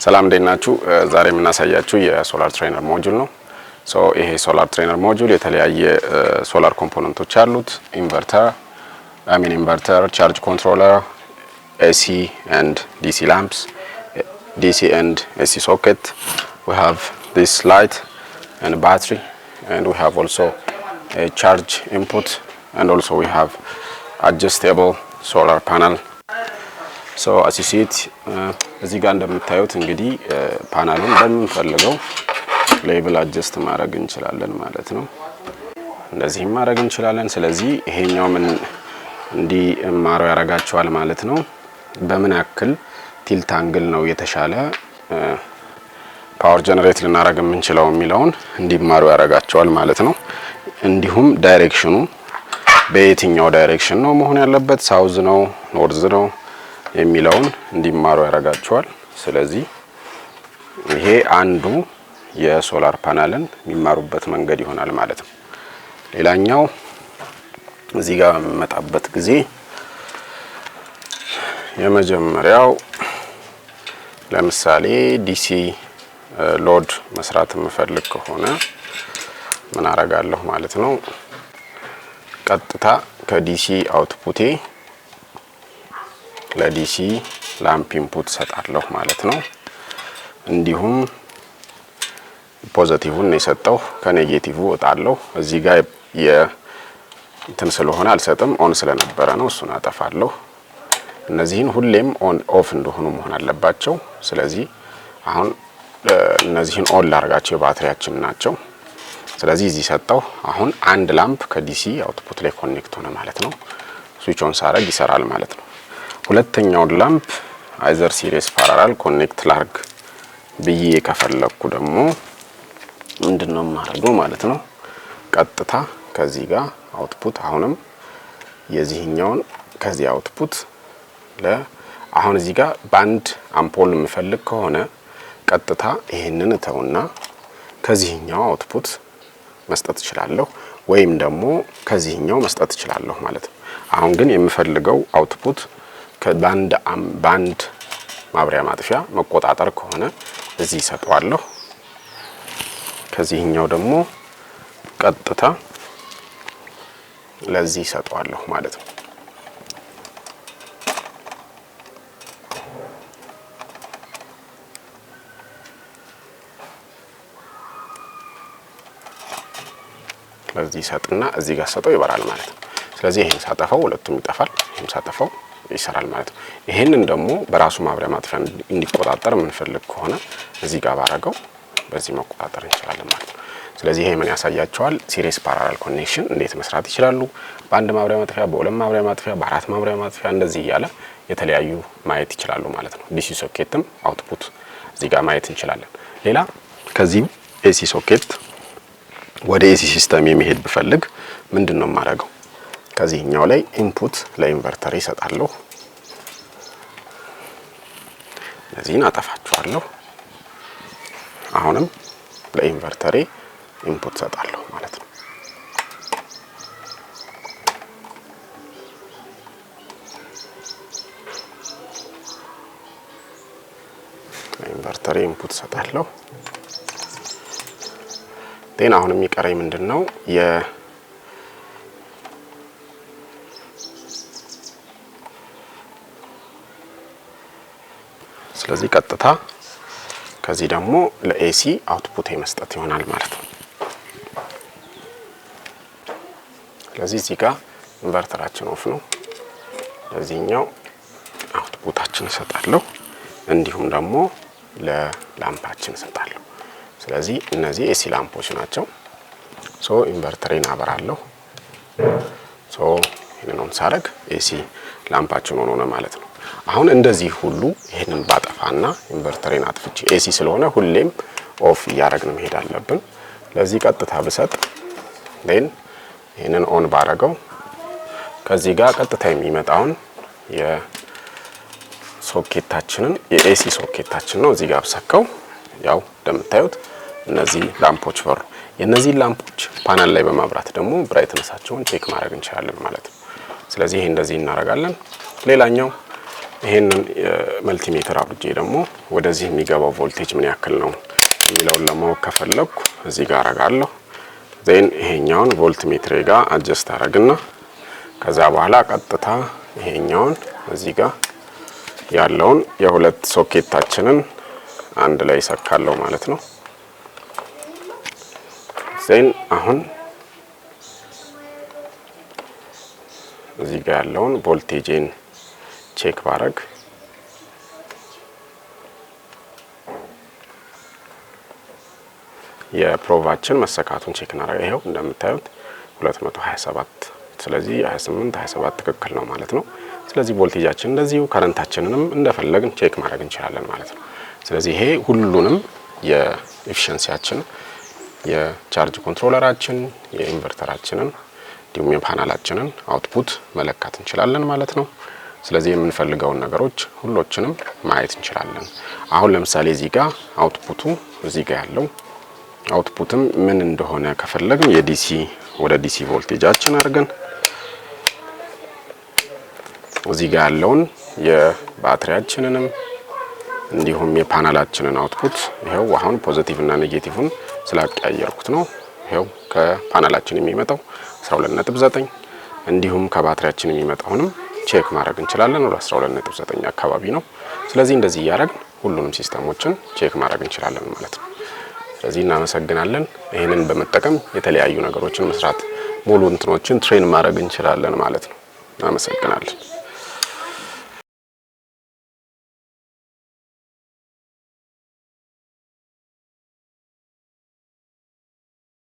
ሰላም እንደናችሁ ዛሬ የምናሳያችሁ የሶላር ትሬነር ሞጁል ነው ሶ ይሄ ሶላር ትሬነር ሞጁል የተለያየ ሶላር ኮምፖነንቶች አሉት ኢንቨርተር ቻርጅ ኮንትሮለር AC and DC lamps DC and AC socket we have this light and battery and we have also a charge input and also we have adjustable solar panel so as you see it እዚህ ጋር እንደምታዩት እንግዲህ ፓናሉን በመፈልገው ሌቭል አድጀስት ማድረግ እንችላለን ማለት ነው እንደዚህ ማድረግ እንችላለን ስለዚህ ይሄኛው ምን እንዲ ማሮ ያረጋቸዋል ማለት ነው በምን ያክል ቲልት አንግል ነው የተሻለ ፓወር ጀነሬት ልናረግ የምንችለው የሚለውን እንዲማሩ ያረጋቸዋል ማለት ነው እንዲሁም ዳይሬክሽኑ በየትኛው ዳይሬክሽን ነው መሆን ያለበት ሳውዝ ነው ኖርዝ ነው የሚለውን እንዲማሩ ያረጋቸዋል ስለዚህ ይሄ አንዱ የሶላር ፓናልን የሚማሩበት መንገድ ይሆናል ማለት ነው ሌላኛው እዚህ ጋር መጣበት ጊዜ የመጀመሪያው ለምሳሌ ዲሲ ሎድ መስራት የምፈልግ ከሆነ ምን አረጋለሁ ማለት ነው ቀጥታ ከዲሲ አውትፑቴ ለዲሲ ላምፕ ኢንፑት ሰጣለሁ ማለት ነው እንዲሁም ፖዚቲቭን የሰጠው ከኔጌቲቭ ወጣለሁ እዚህ ጋር እንትን ስለሆነ አልሰጥም ኦን ስለነበረ ነው እሱን አጠፋለሁ እነዚህን ሁሌም ኦን ኦፍ እንደሆኑ መሆን አለባቸው ስለዚህ አሁን እነዚህን ኦን ላርጋቸው ባትሪያችን ናቸው ስለዚህ እዚህ ሰጣው አሁን አንድ ላምፕ ከዲሲ አውትፑት ላይ ኮኔክት ሆነ ማለት ነው ስዊች ኦን ሳረግ ይሰራል ማለት ነው ሁለተኛው ላምፕ አይዘር ሲሪስ ፓራላል ኮኔክት ላርግ ብዬ ከፈለኩ ደግሞ ምንድነው ማረገው ማለት ነው ቀጥታ ከዚህ ጋር አውትፑት አሁንም የዚህኛውን ከዚህ አውትፑት አሁን እዚህ ጋር ባንድ አምፖል የምፈልግ ከሆነ ቀጥታ ይሄንን ተውና ከዚህኛው አውትፑት መስጠት ይችላልው ወይም ደግሞ ከዚህኛው መስጠት ይችላልው ማለት ነው አሁን ግን የምፈልገው አውትፑት ከባንድ ማብሪያ ማጥፊያ መቆጣጠር ከሆነ እዚህ ሰጣዋለሁ ከዚህኛው ደግሞ ቀጥታ ለዚህ ሰጣዋለሁ ማለት ነው ለዚህ ሰጥና እዚህ ጋር ሰጠው ይበራል ማለት ነው ስለዚህ ይሄን ሳጠፋው ሁለቱም ይጠፋል ይሄን ሳጠፋው ይሰራል ማለት ነው ይሄንን ደግሞ በራሱ ማብሪያ ማጥፊያ እንዲቆጣጠር ምንፈልግ ከሆነ እዚህ ጋር ባረጋው በዚህ መቆጣጠር እንችላለን ማለት ነው ስለዚህ ይሄ ምን ያሳያቸዋል ሲሪስ ፓራላል ኮኔክሽን እንዴት መስራት ይችላሉ በአንድ ማብሪያ ማጥፊያ በሁለት ማብሪያ ማጥፊያ በአራት ማብሪያ ማጥፊያ እንደዚህ ያለ የተለያዩ ማየት ይችላሉ ማለት ነው ዲሲ ሶኬትም አውትፑት እዚህ ጋር ማየት እንችላለን ሌላ ከዚህ ኤሲ ሶኬት ወደ ኤሲ ሲስተም የሚሄድ ብፈልግ ምንድነው ማረጋው ከዚህኛው ላይ ኢንፑት ለኢንቨርተር ይሰጣለሁ ለዚህን አጠፋቸዋለሁ አሁንም ለኢንቨርተር ኢንፑት ሰጣለሁ ማለት ነው ለኢንቨርተር ኢንፑት ሰጣለሁ ጤና አሁን የሚቀረኝ ምንድነው ስለዚህ ቀጥታ ከዚህ ደግሞ ለኤሲ አውትፑት መስጠት ይሆናል ማለት ነው ስለዚህ እዚህ ጋር ኢንቨርተራችን ኦፍ ነው ለዚህኛው አውትፑታችን ሰጣለሁ እንዲሁም ደግሞ ለላምፓችን ሰጣለሁ ስለዚህ እነዚህ ኤሲ ላምፖች ናቸው ሶ ኢንቨርተሬን አበራለሁ ሶ ይሄንን ሳረግ ኤሲ ላምፓችን ሆነ ማለት ነው አሁን እንደዚህ ሁሉ ይሄንን ባጠፋና ኢንቨርተሬን አጥፍቼ ኤሲ ስለሆነ ሁሌም ኦፍ ያረግን መሄድ አለብን ለዚህ ቀጥታ ብሰጥ then ይሄንን ኦን ባረገው ከዚህ ጋር ቀጥታ የሚመጣውን የሶኬታችንን የኤሲ ሶኬታችን ነው እዚህ ጋር ብሰካው ያው እንደምታዩት እነዚህ ላምፖች በሩ የነዚህ ላምፖች ፓናል ላይ በማብራት ደግሞ ብራይትነሳቸውን ቼክ ማድረግ እንችላለን ማለት ነው ስለዚህ ይሄ እንደዚህ እናረጋለን ሌላኛው ይሄንን መልቲሜትር አብጄ ደግሞ ወደዚህ የሚገባው ቮልቴጅ ምን ያክል ነው የሚለውን ለማወቅ ከፈለኩ እዚህ ጋር አረጋለሁ። ዜን ይሄኛውን ቮልትሜትር ጋር አጀስት አረግና ከዛ በኋላ ቀጥታ ይሄኛውን እዚህ ጋር ያለውን የሁለት ሶኬታችንን አንድ ላይ ሰካለው ማለት ነው። ዜን አሁን እዚህ ጋር ያለውን ቮልቴጅን ቼክ ባረግ የፕሮቫችን መሰካቱን ቼክ እናደርጋ። ይሄው እንደምታዩት 227 ስለዚህ 28 27 ትክክል ነው ማለት ነው። ስለዚህ ቮልቴጃችን እንደዚሁ ከረንታችንንም እንደፈለግን ቼክ ማድረግ እንችላለን ማለት ነው። ስለዚህ ይሄ ሁሉንም የኤፊሺየንሲያችን የቻርጅ ኮንትሮለራችን የኢንቨርተራችንን እንዲሁም የፓናላችንን አውትፑት መለካት እንችላለን ማለት ነው። ስለዚህ የምንፈልገውን ነገሮች ሁሎችንም ማየት እንችላለን። አሁን ለምሳሌ እዚህ ጋር አውትፑቱ እዚህ ጋር ያለው አውትፑትም ምን እንደሆነ ከፈለግን የዲሲ ወደ ዲሲ ቮልቴጃችን አድርገን እዚህ ጋር ያለውን የባትሪያችንንም እንዲሁም የፓናላችንን አውትፑት ይሄው አሁን ፖዚቲቭ እና ኔጌቲቭን ስላቀያየርኩት ነው። ይሄው ከፓናላችን የሚመጣው 12.9 እንዲሁም ከባትሪያችን የሚመጣውንም ቼክ ማድረግ እንችላለን። ወደ 12.9 አካባቢ ነው። ስለዚህ እንደዚህ ያደረግን ሁሉንም ሲስተሞችን ቼክ ማድረግ እንችላለን ማለት ነው። ስለዚህ እናመሰግናለን። ይሄንን በመጠቀም የተለያዩ ነገሮችን መስራት ሙሉ እንትኖችን ትሬን ማድረግ እንችላለን ማለት ነው። እናመሰግናለን።